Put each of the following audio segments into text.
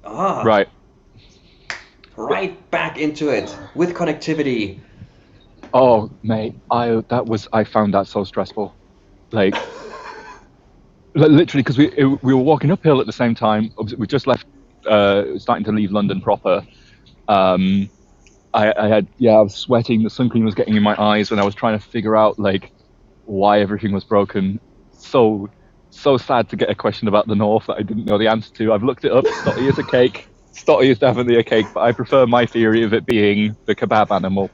Ah, Right. right back into it with connectivity. Oh, mate, I found that so stressful. Like, literally, because we were walking uphill at the same time. We just left, starting to leave London proper. Um, I was sweating. The sun cream was getting in my eyes, and I was trying to figure out like why everything was broken. So so sad to get a question about the North that I didn't know the answer to. I've looked it up. Stotty is a cake. Stotty is definitely a cake, but I prefer my theory of it being the kebab animal.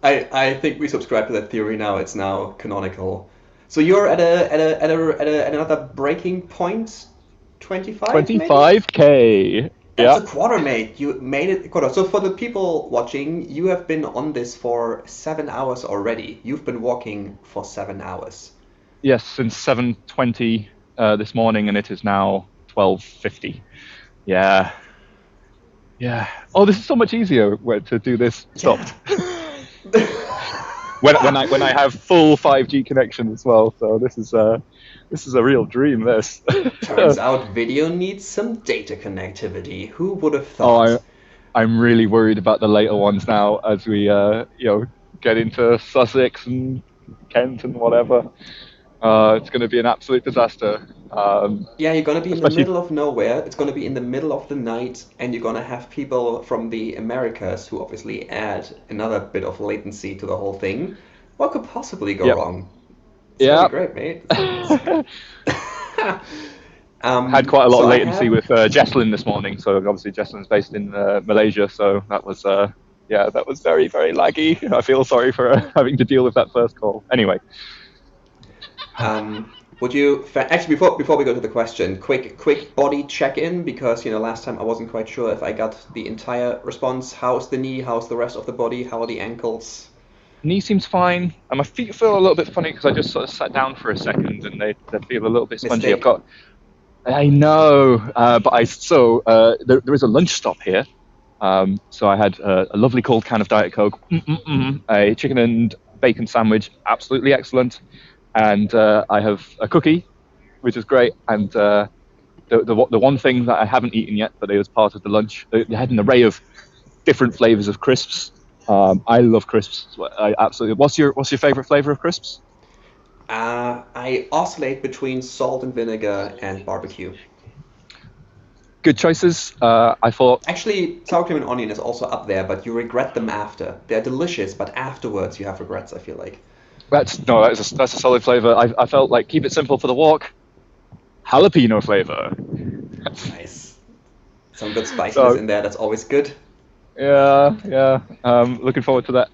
I think we subscribe to that theory now. It's now canonical. So you're at another breaking point, 25 maybe? 25K. That's Yeah. a quarter, mate. You made it a quarter. So for the people watching, you have been on this for 7 hours already. You've been walking for 7 hours. Yes, since 7:20 this morning, and it is now 12:50. Yeah. Yeah. Oh, this is so much easier to do this Yeah. stopped. When I have full 5G connection as well. So this is a real dream. This. Turns out video needs some data connectivity. Who would have Oh, thought? I'm really worried about the later ones now as we get into Sussex and Kent and whatever. It's going to be an absolute disaster. Yeah, you're gonna be in the Especially middle of nowhere. It's gonna be in the middle of the night, and you're gonna have people from the Americas who obviously add another bit of latency to the whole thing. What could possibly go yeah, wrong? It's gonna be yeah. great, mate. It's Had quite a lot so of I latency have with Jesslyn this morning. So obviously Jesslyn's based in Malaysia, so that was yeah, that was very very laggy. I feel sorry for having to deal with that first call. Anyway, would you actually before we go to the question, quick body check-in because last time I wasn't quite sure if I got the entire response. How's the knee? How's the rest of the body? How are the ankles? knee seems fine, and my feet feel a little bit funny because I just sort of sat down for a second and they feel a little bit spongy. I've Mistake. got I know, but there is a lunch stop here. So I had a lovely cold can of Diet Coke, a chicken and bacon sandwich, absolutely excellent, and I have a cookie, which is great. And the one thing that I haven't eaten yet, but it was part of the lunch, they had an array of different flavors of crisps. I love crisps. I absolutely. What's your favorite flavor of crisps? I oscillate between salt and vinegar and barbecue. Good choices. I thought Actually, sour cream and onion is also up there, but you regret them after. They're delicious, but afterwards you have regrets, I feel like. that's a solid flavor. I felt like keep it simple for the walk. Jalapeno flavor. Nice. Some good spiciness So in there, that's always good. yeah, yeah. Looking forward to that.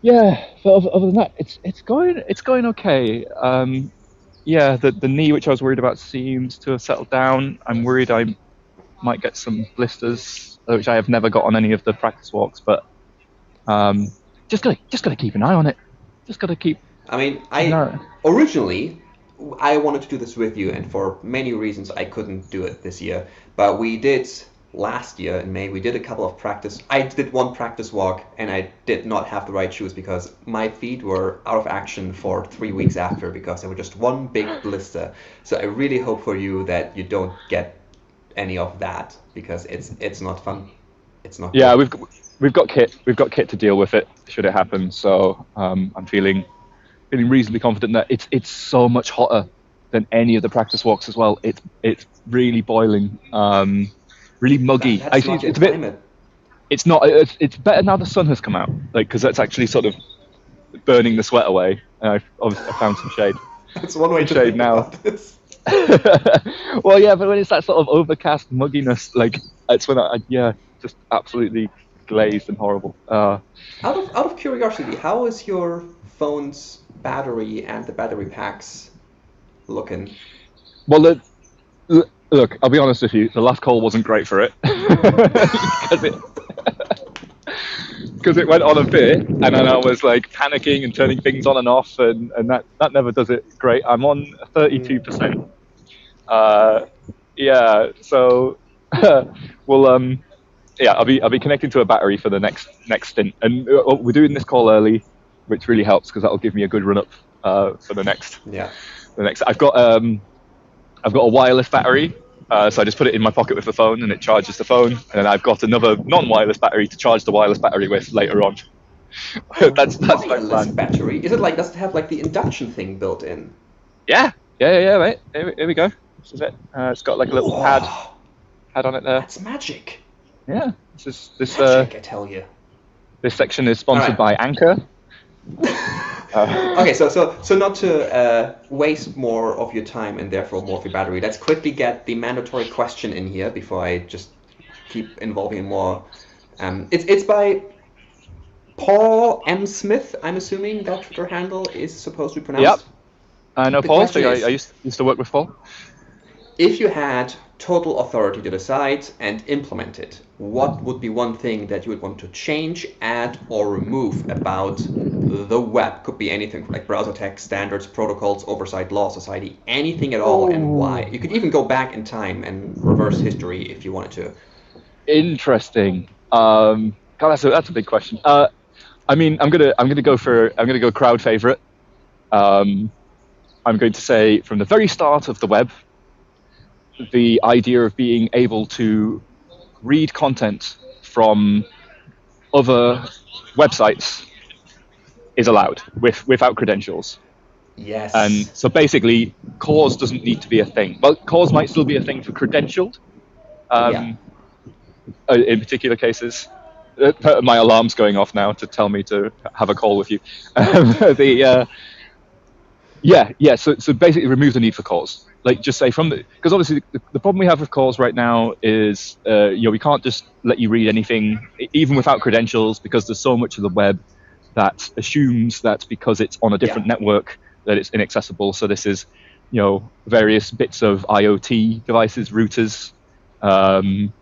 Yeah. But other than that, it's going okay. Yeah, the knee, which I was worried about, seems to have settled down. I'm worried I might get some blisters, which I have never got on any of the practice walks. But um, just gotta keep an eye on it. Just gotta I mean, keep an I eye. originally I wanted to do this with you, and for many reasons I couldn't do it this year. But we did last year in May. We did a couple of practice. I did one practice walk, and I did not have the right shoes because my feet were out of action for 3 weeks after because they were just one big blister. So I really hope for you that you don't get any of that because it's not fun. It's not Yeah, good. we've got kit to deal with it should it happen. So I'm feeling reasonably confident that it's so much hotter than any of the practice walks as well. It's really boiling, really muggy. That's Actually, not your it's a bit. climate. It's not. It's better now the sun has come out, like because that's actually sort of burning the sweat away. And I found That's one way some to shade think now. about this. Well, yeah, but when it's that sort of overcast mugginess, like it's when yeah, just absolutely glazed and horrible. Out of curiosity, how is your phone's battery and the battery packs looking? Well, look, I'll be honest with you. The last call wasn't great for it because it went on a bit, and then I was like panicking and turning things on and off, and that never does it great. I'm on Mm. 32%. Uh, yeah, so well, yeah, I'll be connecting to a battery for the next stint, and we're doing this call early, which really helps because that'll give me a good run up for the next Yeah. the next. I've got a wireless battery, So I just put it in my pocket with the phone, and it charges the phone. And then I've got another non-wireless battery to charge the wireless battery with later on. A That's my wireless plan. battery? Is it like, does it have like the induction thing built in? Yeah, mate. Here we go. This is it. It's got like a little pad Whoa, on it there. that's magic. Yeah. Magic, I tell you. This section is All sponsored right. by Anchor. Okay, so not to waste more of your time and therefore more of your battery, let's quickly get the mandatory question in here before I just keep involving more. It's by Paul M. Smith, I'm assuming that Twitter handle is supposed to be pronounced. Yep. I know The Paul. question So is, I used to work with Paul. if you had total authority to decide and implement it, what would be one thing that you would want to change, add, or remove about the web? Could be anything like browser text, standards, protocols, oversight, law, society, anything at all, and why. You could even go back in time and reverse history if you wanted to. Interesting. God, that's a big question. I mean, I'm gonna go crowd favorite. I'm going to say from the very start of the web, the idea of being able to read content from other websites is allowed without credentials. Yes. And so basically, cause doesn't need to be a thing. Well, cause might still be a thing for credentialed, Yeah. in particular cases. My alarm's going off now to tell me to have a call with you. So basically remove the need for cause. Like just say because obviously the problem we have with cause right now is we can't just let you read anything even without credentials, because there's so much of the web that assumes that because it's on a different network that it's inaccessible. So this is various bits of IoT devices, routers, even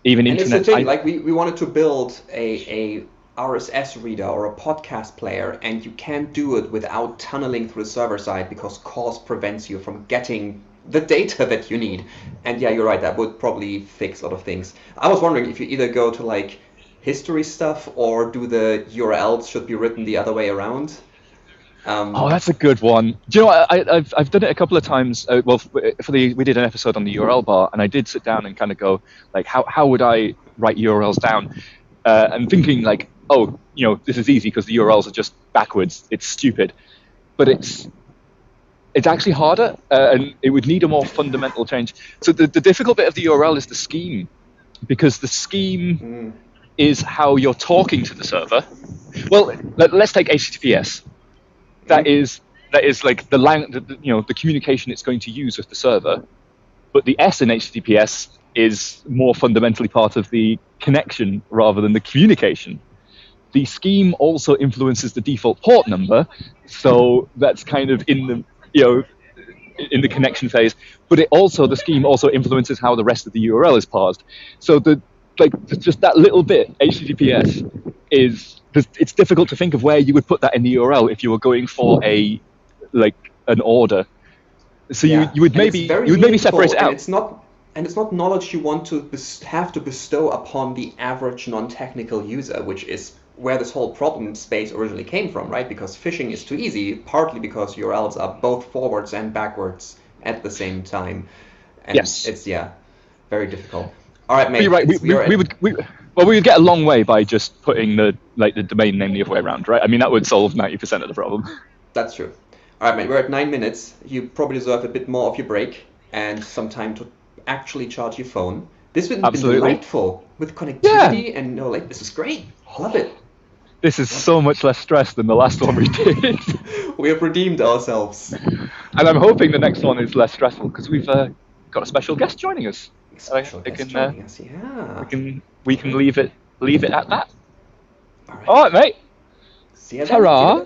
and internet. It's the thing, like we wanted to build a RSS reader or a podcast player, and you can't do it without tunneling through the server side because cause prevents you from getting the data that you need. And yeah, you're right, that would probably fix a lot of things. I was wondering if you either go to like history stuff or do the URLs should be written the other way around. Oh, that's a good one. Do you know what? I've done it a couple of times. We did an episode on the URL bar, and I did sit down and kind of go like, how would I write URLs down? And thinking like, this is easy because the URLs are just backwards. It's stupid, but it's actually harder, and it would need a more fundamental change. So the difficult bit of the URL is the scheme, because the scheme is how you're talking to the server. Well, let's take HTTPS. That is like the communication it's going to use with the server, but the S in HTTPS is more fundamentally part of the connection rather than the communication. The scheme also influences the default port number, so that's kind of in the connection phase. But the scheme also influences how the rest of the URL is parsed. So just that little bit, HTTPS it's difficult to think of where you would put that in the URL if you were going for an order. So you would maybe separate it out. And it's not knowledge you want to have to bestow upon the average non-technical user, which is where this whole problem space originally came from, right? Because phishing is too easy, partly because URLs are both forwards and backwards at the same time. And yes. It's very difficult. All right, mate. You're right. We would get a long way by just putting the domain name the other way around, right? I mean, that would solve 90% of the problem. That's true. All right, mate. We're at 9 minutes. You probably deserve a bit more of your break and some time to actually charge your phone. This would be delightful with connectivity and this is great. Love it. This is so much less stress than the last one we did. We have redeemed ourselves. And I'm hoping the next one is less stressful because we've got a special guest joining us. Joining us, yeah. We can leave it at that. All right, All right, mate. See you Ta-ra.